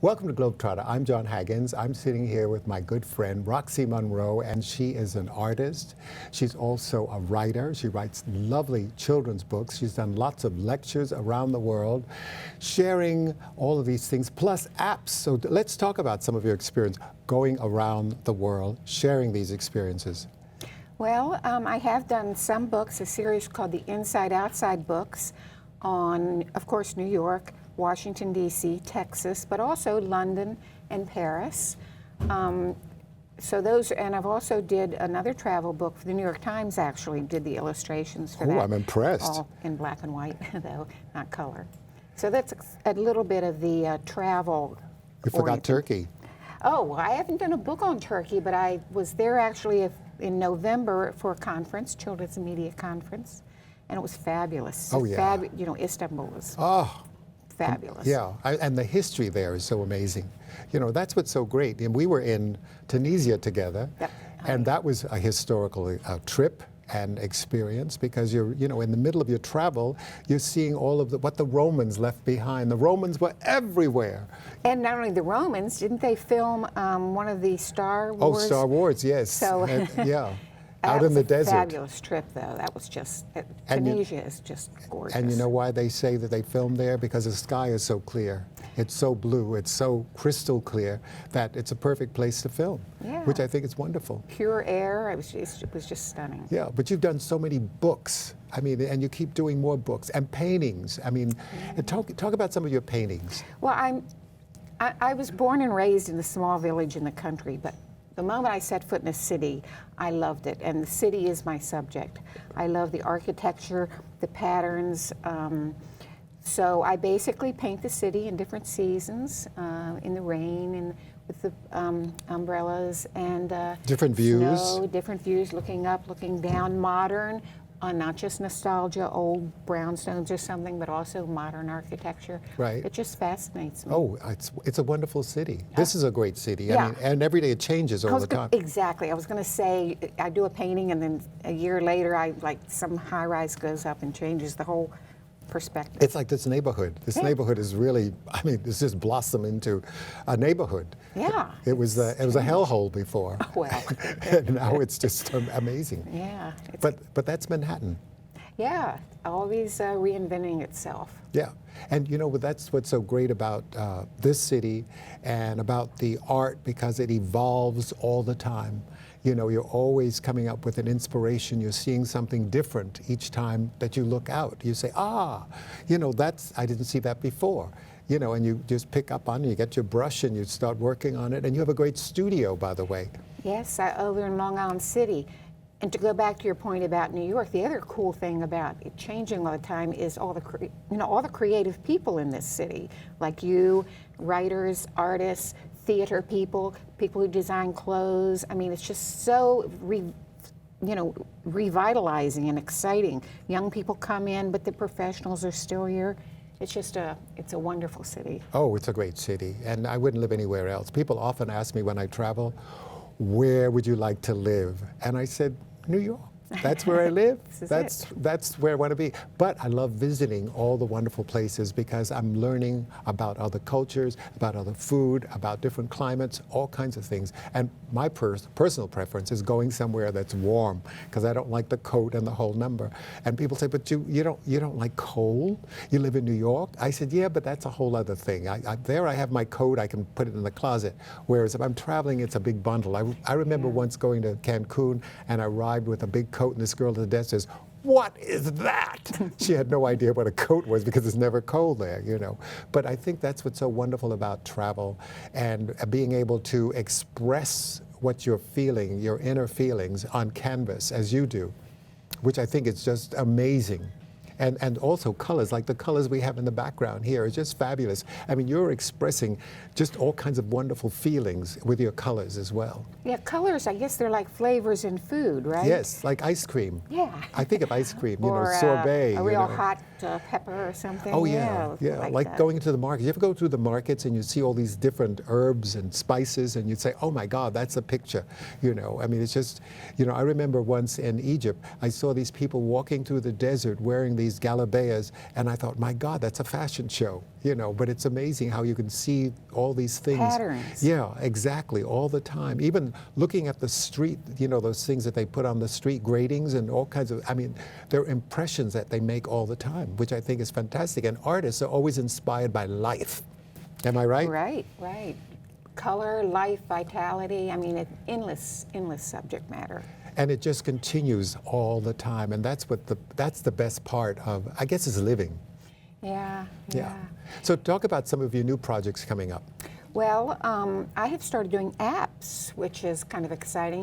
Welcome to GlobeTrotter. I'm Jon Haggins. I'm sitting here with my good friend Roxie Munro, and she is an artist. She's also a writer. She writes lovely children's books. She's done lots of lectures around the world, sharing all of these things, plus apps. So let's talk about some of your experience going around the world, sharing these experiences. Well, I have done some books, a series called the Inside Outside books on, of course, New York, Washington, D.C., Texas, but also London and Paris. So those, and I've also did another travel book for the New York Times, actually, did the illustrations for that. Oh, I'm impressed. All in black and white, though, not color. So that's a little bit of the travel. You forgot Turkey. Oh, well, I haven't done a book on Turkey, but I was there actually in November for a conference, Children's Media Conference, and it was fabulous. Oh, yeah. You know, Istanbul was fabulous. Yeah, and the history there is so amazing. You know, that's what's so great. And we were in Tunisia together, Yep. and that was a historical trip and experience, because you're, you know, in the middle of your travel, you're seeing all of what the Romans left behind. The Romans were everywhere. And not only the Romans, didn't they film one of the Star Wars? Oh, Star Wars, yes. So yeah. Out in the desert. Fabulous trip, though. That was just, Tunisia is just gorgeous. And you know why they say that they filmed there? Because the sky is so clear. It's so blue, it's so crystal clear that it's a perfect place to film, Yeah. which I think is wonderful. Pure air, it was just stunning. Yeah, but you've done so many books. I mean, and you keep doing more books and paintings. I mean, talk about some of your paintings. Well, I was born and raised in a small village in the country, but the moment I set foot in a city, I loved it, and the city is my subject. I love the architecture, the patterns, so I basically paint the city in different seasons, in the rain and with the umbrellas and Different views. snow, different views, looking up, looking down, modern, not just nostalgia, old brownstones or something, but also modern architecture. Right. It just fascinates me. Oh, it's a wonderful city. This is a great city. Yeah. I mean, and every day it changes all the time. Exactly. I was going to say, I do a painting, and then a year later, some high rise goes up and changes the whole perspective. It's like this neighborhood. This neighborhood is really, I mean, it's just blossomed into a neighborhood. Yeah. It was a hellhole before. Well. And now it's just amazing. Yeah. But that's Manhattan. Yeah. Always reinventing itself. Yeah, and you know, that's what's so great about this city and about the art, because it evolves all the time. You know, you're always coming up with an inspiration. You're seeing something different each time that you look out. You say, you know, I didn't see that before. You know, and you just pick up on it, you get your brush and you start working on it. And you have a great studio, by the way. Yes, over in Long Island City. And to go back to your point about New York, the other cool thing about it changing all the time is all the creative people in this city, like you, writers, artists, theater people, people who design clothes. I mean, it's just so revitalizing and exciting. Young people come in, but the professionals are still here. It's just it's a wonderful city. Oh, it's a great city, and I wouldn't live anywhere else. People often ask me when I travel, where would you like to live? And I said, New York. That's where I live. That's where I want to be. But I love visiting all the wonderful places, because I'm learning about other cultures, about other food, about different climates, all kinds of things. And my personal preference is going somewhere that's warm, because I don't like the coat and the whole number. And people say, but you don't like cold? You live in New York? I said, yeah, but that's a whole other thing. There I have my coat, I can put it in the closet. Whereas if I'm traveling, it's a big bundle. I remember once going to Cancun, and I arrived with a big coat, and this girl at the desk says, "What is that?" She had no idea what a coat was, because it's never cold there, you know. But I think that's what's so wonderful about travel, and being able to express what you're feeling, your inner feelings, on canvas, as you do, which I think is just amazing. And also colors, like the colors we have in the background here, is just fabulous. I mean, you're expressing just all kinds of wonderful feelings with your colors as well. Yeah, colors, I guess they're like flavors in food, right? Yes, like ice cream. Yeah. I think of ice cream, you Or know, sorbet. a real hot pepper or something. Oh yeah, like going into the market. You ever go through the markets and you see all these different herbs and spices, and you'd say, oh my God, that's a picture, you know. I mean, it's just, you know, I remember once in Egypt, I saw these people walking through the desert wearing these these galabeas, and I thought, my God, that's a fashion show, but it's amazing how you can see all these things. Patterns. Yeah, exactly, all the time. Even looking at the street, those things that they put on the street gratings and all kinds of, they're impressions that they make all the time, which I think is fantastic. And artists are always inspired by life. Am I right? Right. Color, life, vitality, endless subject matter. And it just continues all the time, and that's the best part of, I guess, is living. Yeah. So talk about some of your new projects coming up. Well, I have started doing apps, which is kind of exciting.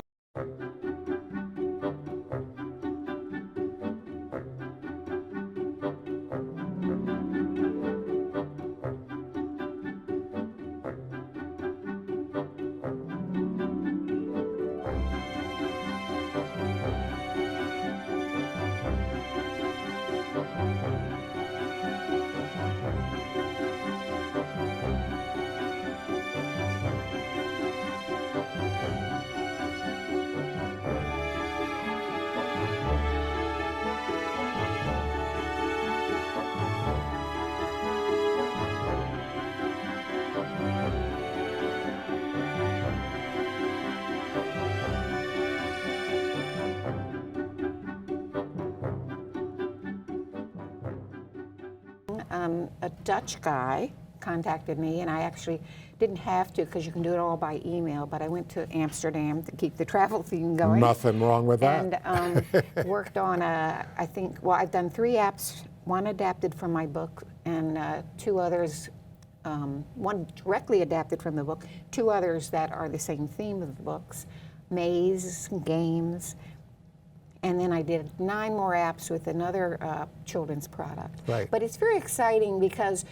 A Dutch guy contacted me, and I actually didn't have to because you can do it all by email, but I went to Amsterdam to keep the travel theme going. Nothing wrong with that. And worked on I've done 3 apps, one adapted from my book, and 2 others, one directly adapted from the book, 2 others that are the same theme of the books, maze, games. And then I did 9 more apps with another children's product. Right. But it's very exciting because,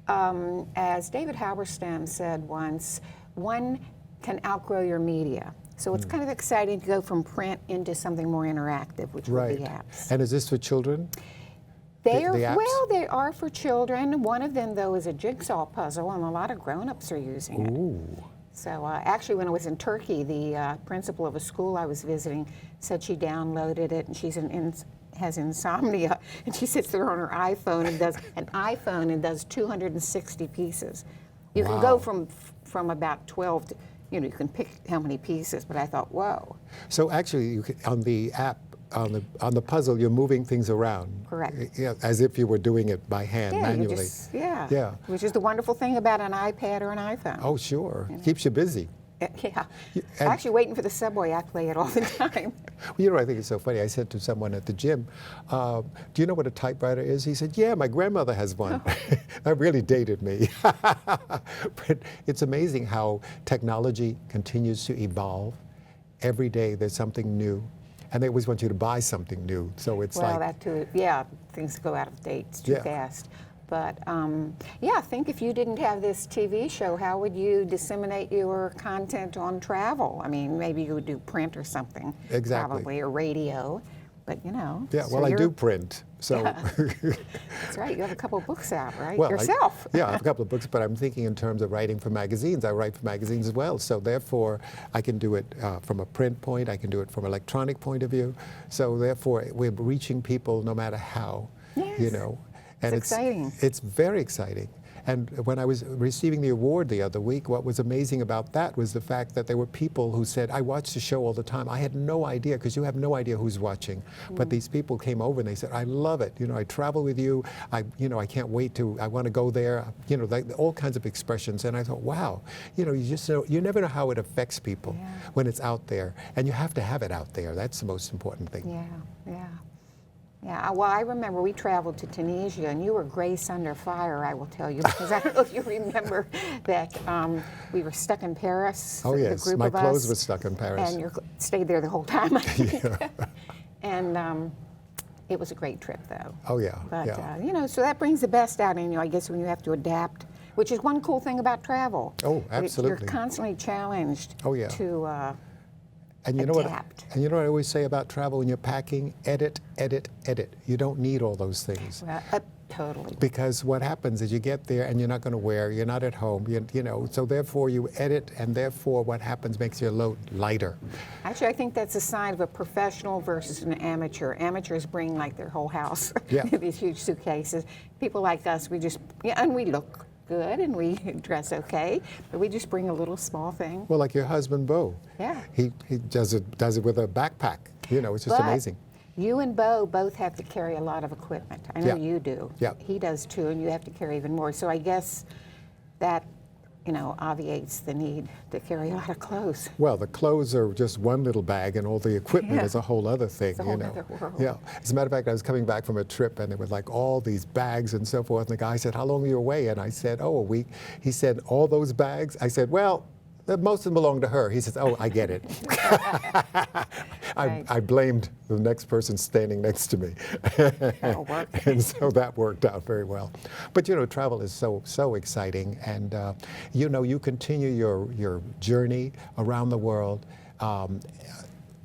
as David Halberstam said once, one can outgrow your media. So it's kind of exciting to go from print into something more interactive, which would be apps. And is this for children? They apps? are for children. One of them, though, is a jigsaw puzzle, and a lot of grown-ups are using it. Ooh. So actually, when I was in Turkey, the principal of a school I was visiting said she downloaded it, and she's has insomnia, and she sits there on her iPhone and does 260 pieces. You can go from about 12 to, you can pick how many pieces, but I thought, whoa. So actually, on the app, on the puzzle, you're moving things around. Correct. Yeah, as if you were doing it by hand, manually. Yeah. Which is the wonderful thing about an iPad or an iPhone. Oh, sure. Keeps you busy. Yeah. Actually, waiting for the subway, I play it all the time. Well, I think it's so funny. I said to someone at the gym, do you know what a typewriter is? He said, yeah, my grandmother has one. That really dated me. But it's amazing how technology continues to evolve. Every day there's something new. And they always want you to buy something new. So it's well, that too, things go out of date too fast. But I think if you didn't have this TV show, how would you disseminate your content on travel? Maybe you would do print or something. Exactly. Probably, or radio. But, Yeah, well, I do print, so. That's right, you have a couple of books out, right? Well, yourself. I have a couple of books, but I'm thinking in terms of writing for magazines. I write for magazines as well, so therefore I can do it from a print point, I can do it from an electronic point of view. So therefore we're reaching people no matter how, Yes. And it's exciting. It's very exciting. And when I was receiving the award the other week, what was amazing about that was the fact that there were people who said, I watch the show all the time. I had no idea, because you have no idea who's watching. But these people came over and they said, I love it. I travel with you. I can't wait to, I want to go there. All kinds of expressions. And I thought, wow, you never know how it affects people when it's out there. And you have to have it out there. That's the most important thing. Yeah, well, I remember we traveled to Tunisia, and you were grace under fire, I will tell you, because I don't know if you remember that we were stuck in Paris. Oh, yes, the group my of clothes us, were stuck in Paris. And you stayed there the whole time, I think. And it was a great trip, though. Oh, yeah. But, so that brings the best out in you, I guess, when you have to adapt, which is one cool thing about travel. Oh, absolutely. You're constantly challenged to And you adapt. know what I always say about travel when you're packing? Edit, edit, edit. You don't need all those things. Well, Totally. Because what happens is you get there and you're not going to wear, you're not at home, you know, so therefore you edit, and therefore what happens makes your load lighter. Actually, I think that's a sign of a professional versus an amateur. Amateurs bring like their whole house, Yeah. these huge suitcases. People like us, we just, yeah, and we look good and we dress okay, but we just bring a little small thing. Well, like your husband, Bo. Yeah. He does it with a backpack. You know, it's just But amazing. you and Bo both have to carry a lot of equipment. I know Yeah. you do. Yeah. He does too, and you have to carry even more. So I guess that, you know, obviates the need to carry a lot of clothes. Well, the clothes are just one little bag, and all the equipment Yeah. is a whole other thing. It's a you whole know. other world. Yeah. As a matter of fact, I was coming back from a trip, and there were like all these bags and so forth. And the guy said, "How long are you away?" And I said, "Oh, a week." He said, "All those bags?" I said, "Well, most of them belong to her." He says, "Oh, I get it." Right. I blamed the next person standing next to me. That'll work. And so that worked out very well. But you know, travel is so exciting, and you know, you continue your journey around the world,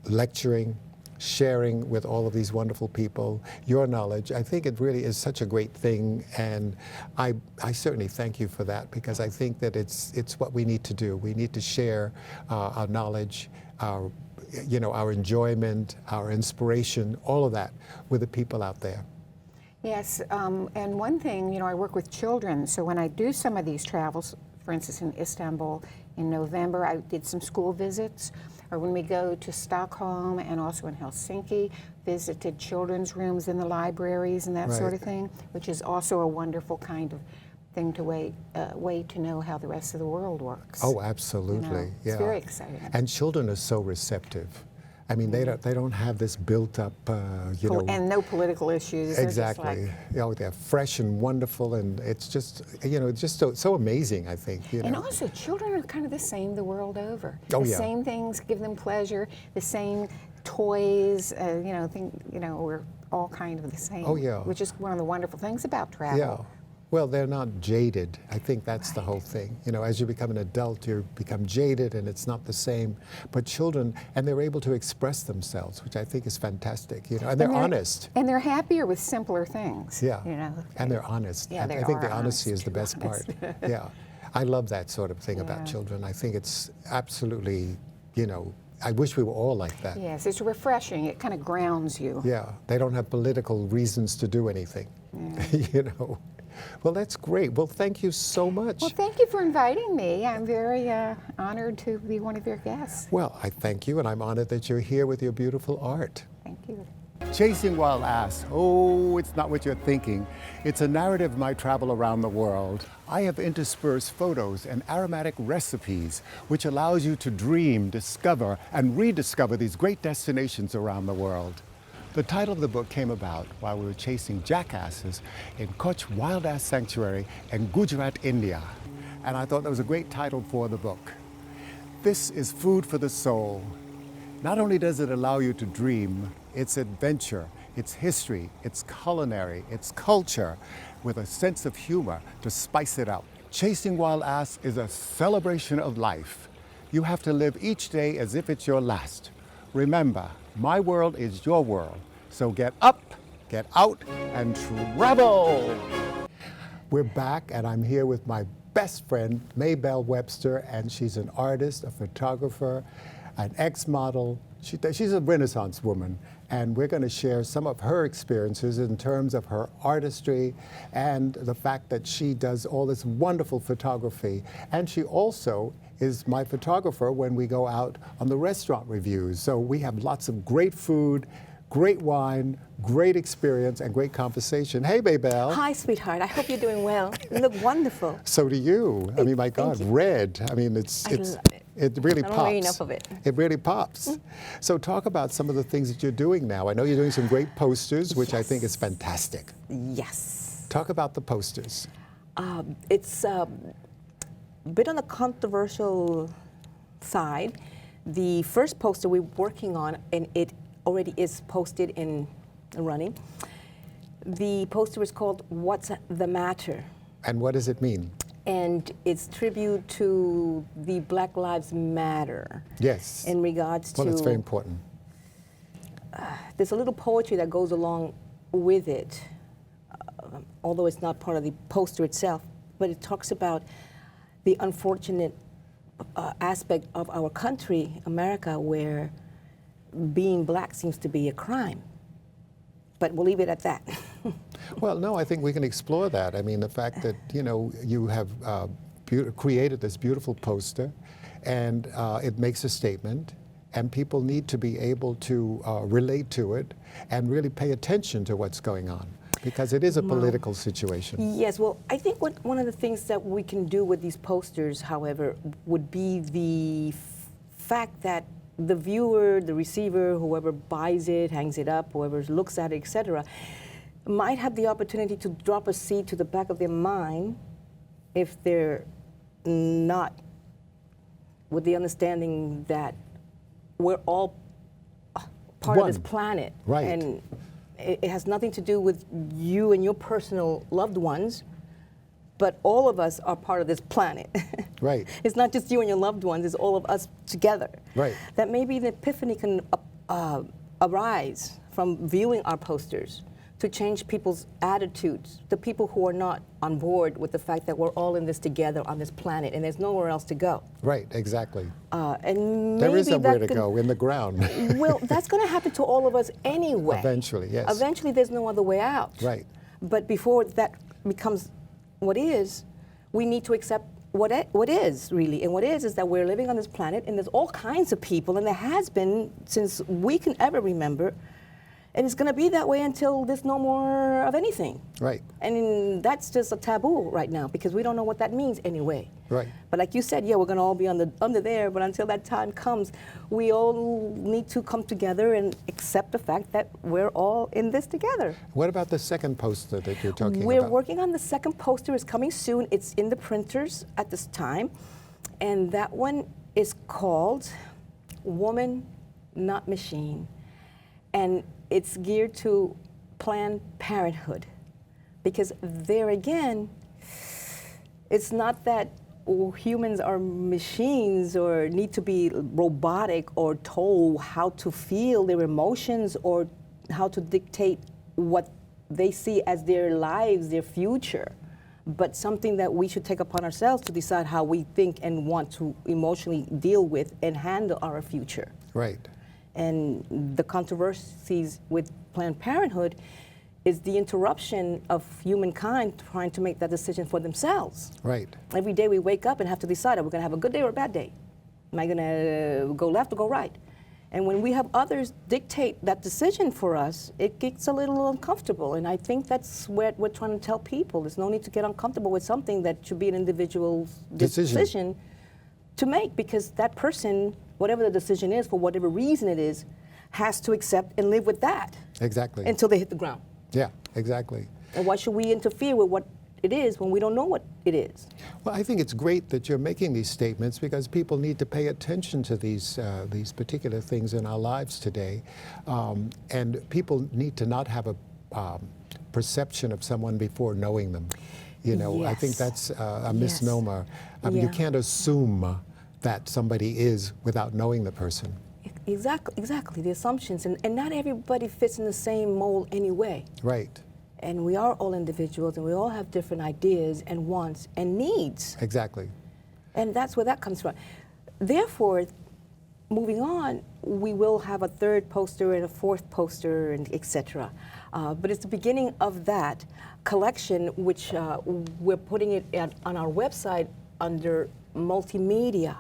lecturing, sharing with all of these wonderful people your knowledge. I think it really is such a great thing, and I certainly thank you for that, because I think that it's what we need to do. We need to share our knowledge, our enjoyment, our inspiration, all of that with the people out there. Yes, and one thing, you know, I work with children, so when I do some of these travels, for instance in Istanbul in November, I did some school visits, or when we go to Stockholm and also in Helsinki, visited children's rooms in the libraries and that Right. sort of thing, which is also a wonderful kind of thing to way to know how the rest of the world works. Oh, absolutely. It's Yeah. very exciting. And children are so receptive. I mean, they don't have this built up, And no political issues. They're just exactly. like- You know, they're fresh and wonderful, and it's just, you know, it's just so amazing, I think. You And know. also, children are kind of the same the world over. Oh, the yeah. same things give them pleasure. The same toys. We're all kind of the same. Oh, yeah. Which is one of the wonderful things about travel. Yeah. Well, they're not jaded. I think that's the whole thing. You know, as you become an adult, you become jaded, and it's not the same. But children, and they're able to express themselves, which I think is fantastic. You know, and they're honest. And they're happier with simpler things. Yeah. You know. And they're honest. Yeah, And they I think are the honesty honest, is the too best honest. part. Yeah. I love that sort of thing about Yeah. children. I think it's absolutely, you know, I wish we were all like that. Yes, it's refreshing. It kind of grounds you. Yeah. They don't have political reasons to do anything. You know. Well, that's great. Well, thank you so much. Well, thank you for inviting me. I'm very honored to be one of your guests. Well, I thank you, and I'm honored that you're here with your beautiful art. Thank you. Chasing Wild Ass. Oh, it's not what you're thinking. It's a narrative of my travel around the world. I have interspersed photos and aromatic recipes, which allows you to dream, discover, and rediscover these great destinations around the world. The title of the book came about while we were chasing jackasses in Kutch Wild Ass Sanctuary in Gujarat, India. And I thought that was a great title for the book. This is food for the soul. Not only does it allow you to dream, it's adventure, it's history, it's culinary, it's culture, with a sense of humor to spice it up. Chasing Wild Ass is a celebration of life. You have to live each day as if it's your last. Remember, my world is your world. So get up, get out, and travel. We're back, and I'm here with my best friend, Maybelle Webster, and she's an artist, a photographer, an ex-model. She's a Renaissance woman, and we're going to share some of her experiences in terms of her artistry and the fact that she does all this wonderful photography. And she also is my photographer when we go out on the restaurant reviews. So we have lots of great food, great wine, great experience, and great conversation. Hey, Maybelle. Hi, sweetheart. I hope you're doing well. You look wonderful. So do you. I mean, my God, you. red. I mean, I love it. It really I pops. don't know enough of it. It really pops. So talk about some of the things that you're doing now. I know you're doing some great posters, which I think is fantastic. Yes. Talk about the posters. It's a bit on the controversial side. The first poster we're working on, and it already is posted in running. The poster is called What's the Matter? And what does it mean? And it's tribute to the Black Lives Matter. Yes. In regards to, Well, it's very important. there's a little poetry that goes along with it. although it's not part of the poster itself, but it talks about the unfortunate aspect of our country, America, where being black seems to be a crime. But we'll leave it at that. Well, no, I think we can explore that. I mean, the fact that, you know, you have created this beautiful poster, and it makes a statement, and people need to be able to relate to it and really pay attention to what's going on, because it is a political situation. Yes, well, I think one of the things that we can do with these posters, however, would be the fact that the viewer, the receiver, whoever buys it, hangs it up, whoever looks at it, etc., might have the opportunity to drop a seed to the back of their mind if they're not with the understanding that we're all part of this planet. Right. And it has nothing to do with you and your personal loved ones, but all of us are part of this planet. Right. It's not just you and your loved ones, it's all of us together. Right. That maybe the epiphany can arise from viewing our posters to change people's attitudes, the people who are not on board with the fact that we're all in this together on this planet and there's nowhere else to go. Right, exactly. And There maybe is somewhere to that go, in the ground. Well, that's going to happen to all of us anyway. Eventually, yes. Eventually, there's no other way out. Right. But before that becomes what is, we need to accept what is, really. And what is that we're living on this planet, and there's all kinds of people, and there has been since we can ever remember, and it's going to be that way until there's no more of anything. Right. And that's just a taboo right now, because we don't know what that means anyway. Right. But like you said, yeah, we're going to all be under there, but until that time comes, we all need to come together and accept the fact that we're all in this together. What about the second poster that you're talking We're about? working on the second poster. It's coming soon. It's in the printers at this time. And that one is called Woman, Not Machine. And it's geared to Planned Parenthood. Because there again, it's not that humans are machines or need to be robotic or told how to feel their emotions or how to dictate what they see as their lives, their future, but something that we should take upon ourselves to decide how we think and want to emotionally deal with and handle our future. Right. And the controversies with Planned Parenthood is the interruption of humankind trying to make that decision for themselves. Right. Every day we wake up and have to decide, are we going to have a good day or a bad day? Am I going to go left or go right? And when we have others dictate that decision for us, it gets a little uncomfortable. And I think that's what we're trying to tell people. There's no need to get uncomfortable with something that should be an individual's decision to make, because that person, whatever the decision is, for whatever reason it is, has to accept and live with that. Exactly. Until they hit the ground. Yeah, exactly. And why should we interfere with what it is when we don't know what it is? Well, I think it's great that you're making these statements, because people need to pay attention to these particular things in our lives today. And people need to not have a perception of someone before knowing them. You know, I think that's a misnomer. I mean, you can't assume that somebody is without knowing the person. Exactly, the assumptions. And not everybody fits in the same mold anyway. Right. And we are all individuals, and we all have different ideas and wants and needs. Exactly. And that's where that comes from. Therefore, moving on, we will have a third poster and a fourth poster, and etc. But it's the beginning of that collection, which we're putting it on our website under multimedia.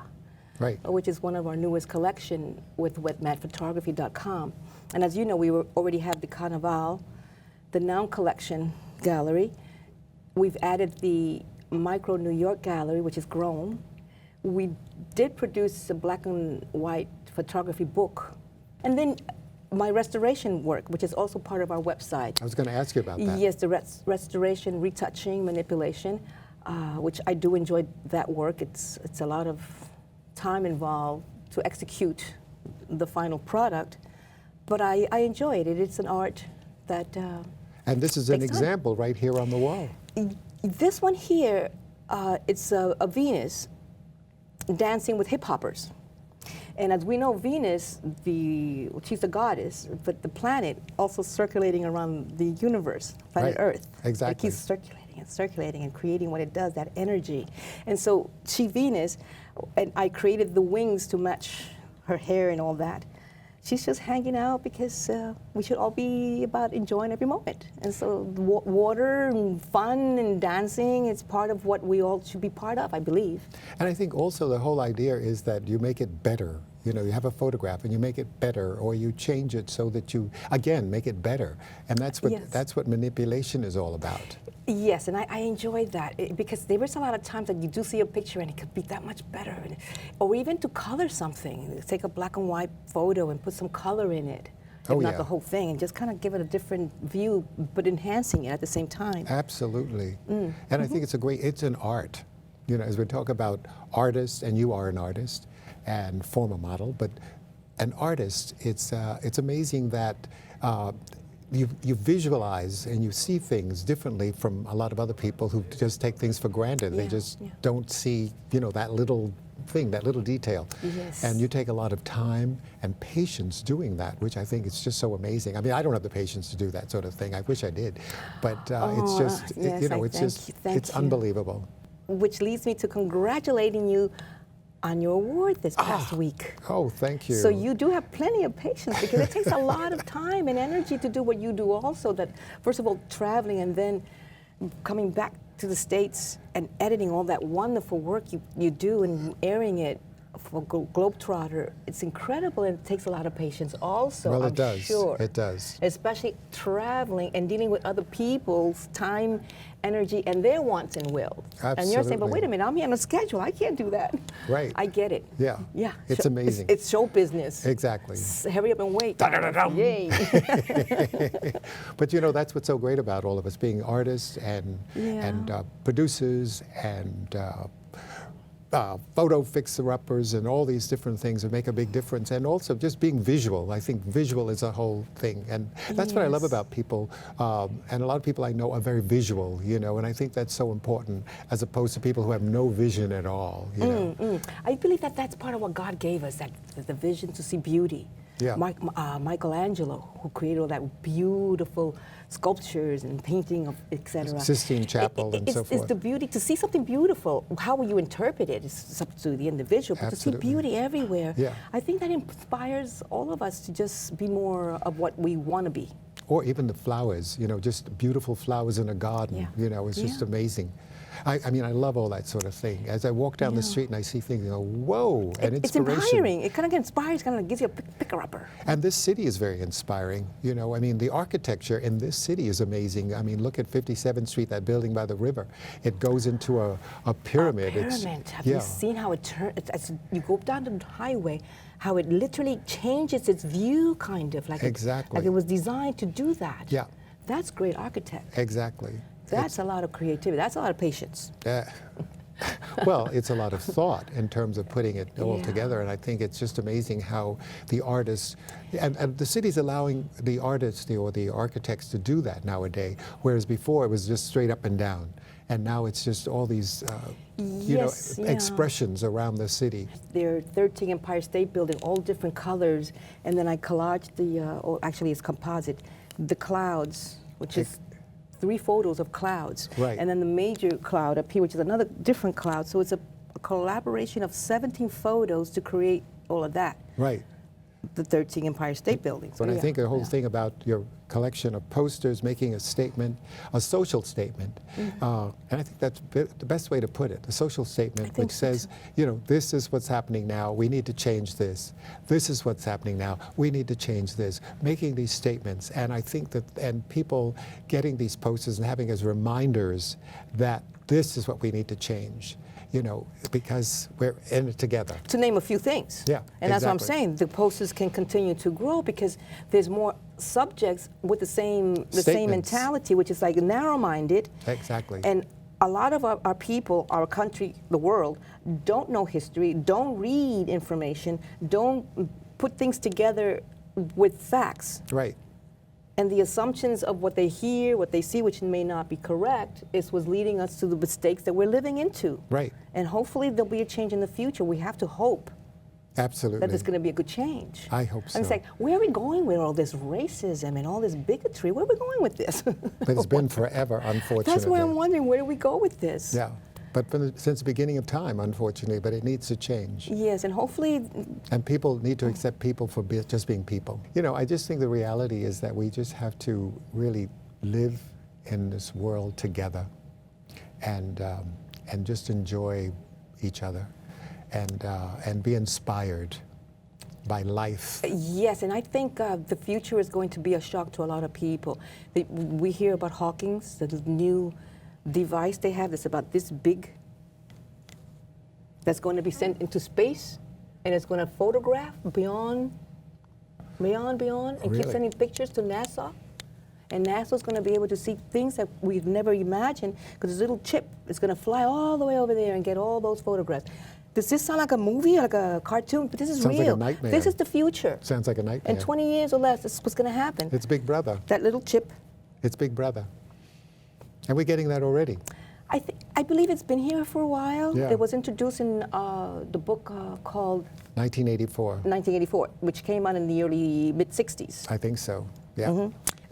Right. Which is one of our newest collection with wetmatphotography.com. And as you know, we already have the Carnival, the Noun Collection Gallery. We've added the Micro New York Gallery, which is grown. We did produce a black and white photography book. And then my restoration work, which is also part of our website. I was going to ask you about that. Yes, the restoration, retouching, manipulation, which I do enjoy that work. It's a lot of time involved to execute the final product, but I enjoy it. It's an art that and this is an example right here on the wall. This one here, it's a Venus dancing with hip hoppers. And as we know, Venus, she's the goddess, but the planet also circulating around the universe, planet Right. Earth. Exactly. It keeps circulating and circulating and creating what it does, that energy. And so she, Venus, and I created the wings to match her hair and all that. She's just hanging out because we should all be about enjoying every moment. And so water and fun and dancing is part of what we all should be part of, I believe. And I think also the whole idea is that you make it better. You know, you have a photograph and you make it better, or you change it so that you, again, make it better. And that's what, Yes. that's what manipulation is all about. Yes, and I enjoyed that because there was a lot of times that you do see a picture and it could be that much better. Or even to color something, take a black and white photo and put some color in it. Oh, if not yeah. the whole thing, and just kind of give it a different view, but enhancing it at the same time. Absolutely. And I think it's an art. You know, as we talk about artists, and you are an artist and former model, but an artist, it's amazing that you visualize and you see things differently from a lot of other people who just take things for granted. They just don't see, you know, that little thing, that little detail. Yes. And you take a lot of time and patience doing that, which I think is just so amazing. I mean, I don't have the patience to do that sort of thing. I wish I did, but it's just, yes, you know, I it's thank just, you, thank it's you. unbelievable. Which leads me to congratulating you on your award this past week. Oh, thank you. So you do have plenty of patience because it takes a lot of time and energy to do what you do also. That first of all, traveling and then coming back to the States and editing all that wonderful work you do and airing it for GlobeTrotter. It's incredible, and it takes a lot of patience also, Well, I'm it does. sure. It does. Especially traveling and dealing with other people's time, energy, and their wants and wills. And you're saying, but Absolutely. wait a minute, I'm here on a schedule. I can't do that. Right. I get it. Yeah. Yeah. It's amazing. It's show business. Exactly. Hurry up and wait. Da-da-da-dum. Yay. But you know, that's what's so great about all of us being artists and producers and photo fixer-uppers and all these different things that make a big difference, and also just being visual. I think visual is a whole thing, and that's what I love Yes. about people. And a lot of people I know are very visual, you know, and I think that's so important as opposed to people who have no vision at all, you know. I believe that that's part of what God gave us, that the vision to see beauty. Yeah. Michelangelo, who created all that beautiful sculptures and painting of etc. Sistine Chapel and so It's forth. the beauty, to see something beautiful. How will you interpret it? It's up to the individual, but Absolutely. to see beauty everywhere. Yeah. I think that inspires all of us to just be more of what we want to be. Or even the flowers, you know, just beautiful flowers in a garden, Yeah. you know, it's just Yeah. amazing. I mean, I love all that sort of thing. As I walk down the street and I see things, you know, whoa, and It's inspiration. empowering. It kind of inspires, kind of gives you a picker-upper. And this city is very inspiring. You know, I mean, the architecture in this city is amazing. I mean, look at 57th Street, that building by the river. It goes into a pyramid. Pyramid. Have you seen how it turns? As you go down the highway, how it literally changes its view, kind of like Exactly. like it was designed to do that. Yeah. That's great architect. Exactly. That's a lot of creativity. That's a lot of patience. Well, it's a lot of thought in terms of putting it all Yeah. together, and I think it's just amazing how the artists, and the city's allowing the artists or the architects to do that nowadays, whereas before it was just straight up and down, and now it's just all these, Yes, yeah. expressions around the city. Their 13 Empire State Building, all different colors, and then I collaged actually it's composite, the clouds, which is 3 photos of clouds. Right. And then the major cloud up here, which is another different cloud. So it's a collaboration of 17 photos to create all of that. Right. The 13 Empire State Buildings. But I think the whole thing about your collection of posters making a statement, a social statement, and I think that's the best way to put it, a social statement which says, you know, this is what's happening now, we need to change this. This is what's happening now, we need to change this. Making these statements, and I think that, and people getting these posters and having as reminders that this is what we need to change. You know, because we're in it together. To name a few things. Yeah, And that's what I'm exactly. saying. The posters can continue to grow because there's more subjects with the same Statements. mentality, which is like narrow-minded. Exactly. And a lot of our people, our country, the world, don't know history, don't read information, don't put things together with facts. Right. And the assumptions of what they hear, what they see, which may not be correct, is what's leading us to the mistakes that we're living into. Right. And hopefully there'll be a change in the future. We have to hope. Absolutely. that there's going to be a good change. I hope so. And it's like, where are we going with all this racism and all this bigotry? Where are we going with this? But it's been forever, unfortunately. That's why I'm wondering, where do we go with this? Yeah, but since the beginning of time, unfortunately, but it needs to change. Yes, and hopefully, And people need to accept people for just being people. You know, I just think the reality is that we just have to really live in this world together and just enjoy each other and be inspired by life. yes, and I think the future is going to be a shock to a lot of people. We hear about Hawkins, the new device they have that's about this big, that's going to be sent into space, and it's going to photograph beyond, and keep Really? sending pictures to NASA. And NASA's going to be able to see things that we've never imagined, because this little chip is going to fly all the way over there and get all those photographs. Does this sound like a movie, like a cartoon? But this is Sounds like real. a nightmare. This is the future. Sounds like a nightmare. In 20 years or less, this is what's going to happen. It's Big Brother. That little chip. It's Big Brother. And we're getting that already. I believe it's been here for a while. Yeah. It was introduced in the book called 1984. 1984, which came out in the early mid-60s. I think so. Yeah.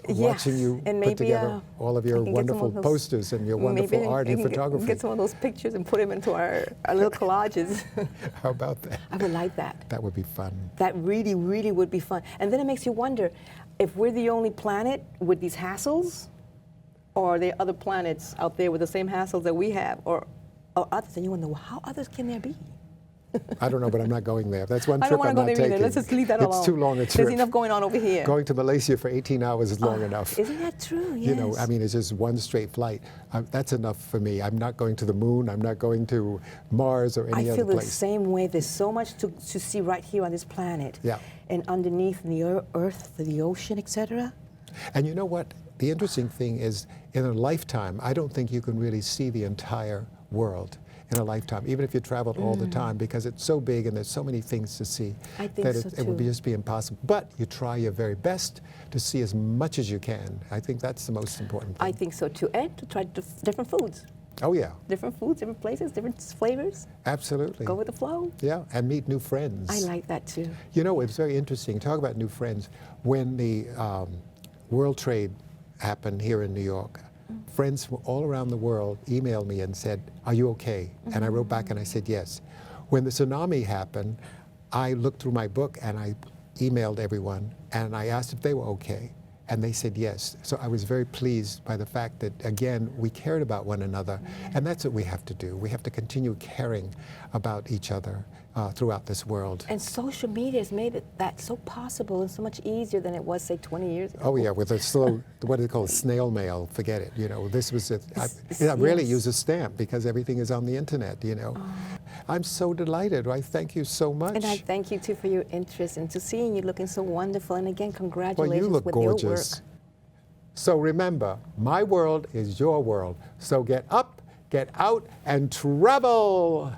Yes, Watching you and put maybe, together all of your I can get some wonderful of those- posters and your Maybe wonderful art I and can get- photography. Get some of those pictures and put them into our little collages. How about that? I would like that. That would be fun. That really, really would be fun. And then it makes you wonder, if we're the only planet with these hassles, or are there other planets out there with the same hassles that we have, or others? And you wonder, well, how others can there be? I don't know, but I'm not going there. That's one I don't trip want I'm to go not there taking. either. Let's just leave that alone. It's too long a There's trip. enough going on over here. Going to Malaysia for 18 hours is long enough. Isn't that true? Yes. You know, I mean, it's just one straight flight. That's enough for me. I'm not going to the moon. I'm not going to Mars or any I other feel the place. same way. There's so much to see right here on this planet. Yeah. And underneath in the earth, the ocean, etc. And you know what? The interesting thing is, in a lifetime, I don't think you can really see the entire world in a lifetime, even if you traveled all the time, because it's so big and there's so many things to see I think that so it would too. just be impossible. But you try your very best to see as much as you can. I think that's the most important thing. I think so too. And to try different foods. Oh yeah, Different foods, different places, different flavors. absolutely. Go with the flow. Yeah, and meet new friends. I like that too. You know, it's very interesting. Talk about new friends. When the World Trade happened here in New York, friends from all around the world emailed me and said, "Are you okay?" And I wrote back and I said, "Yes." When the tsunami happened, I looked through my book and I emailed everyone and I asked if they were okay. And they said yes. So I was very pleased by the fact that, again, we cared about one another. And that's what we have to do. We have to continue caring about each other throughout this world. And social media has made that so possible and so much easier than it was, say, 20 years ago. Oh yeah, with a slow, what do they call it, snail mail, forget it. You know, this was, I rarely use a stamp because everything is on the internet, you know. I'm so delighted. I thank you so much. And I thank you too for your interest and to seeing you looking so wonderful. And again, Well, congratulations you look with your work. gorgeous. So remember, my world is your world. So get up, get out, and travel.